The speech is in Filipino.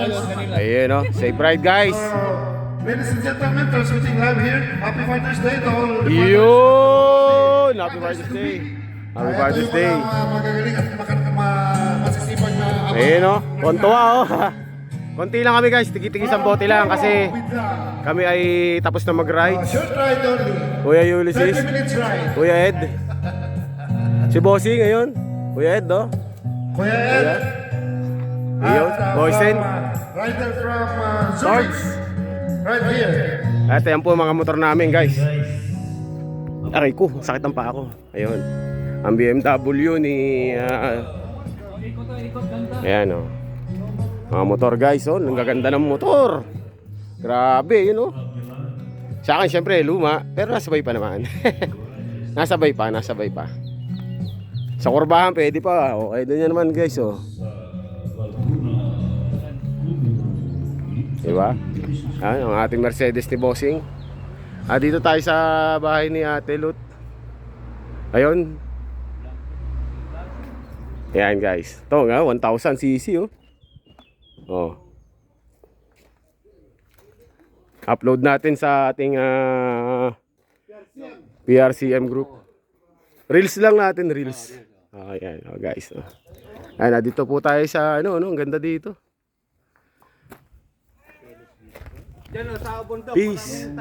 Ayun o, safe ride guys. Ladies and gentlemen, transmitting live here. Happy Father's Day to all the Yun! Happy Father's Day. Happy Father's Day. Magagaling at masisipag na Ayun o, kontuwa o. Konti lang kami guys, tigit-tigis ang bote lang kasi kami ay tapos na mag-ride. short ride only. Kuya Ulysses, 30 minutes ride. Kuya Ed. Si Bossy ngayon. Kuya Ed o. Kuya Ed. Ayun, Boysen. Rider from Zurich. Torch. Right here. At yan po mga motor namin guys. Aray ko, sakit ang paa ko. Ayun. Ang BMW ni ayan o. Mga motor guys, oh, ang gaganda ng motor. Grabe, yun oh. Sa akin syempre luma, pero nasabay pa naman. nasabay pa. Sa kurbahan pwede pa. Okay din yan naman guys, oh. Diba? Ang ating Mercedes ni Bossing. Dito tayo sa bahay ni Ate Lut. Ayun. Ayan guys. Ito nga, 1000cc oh. Oh. Upload natin sa ating PRCM group. Reels lang natin, reels. Ayan, oh guys. Oh. Ayan, dito po tayo sa ang ganda dito. Peace.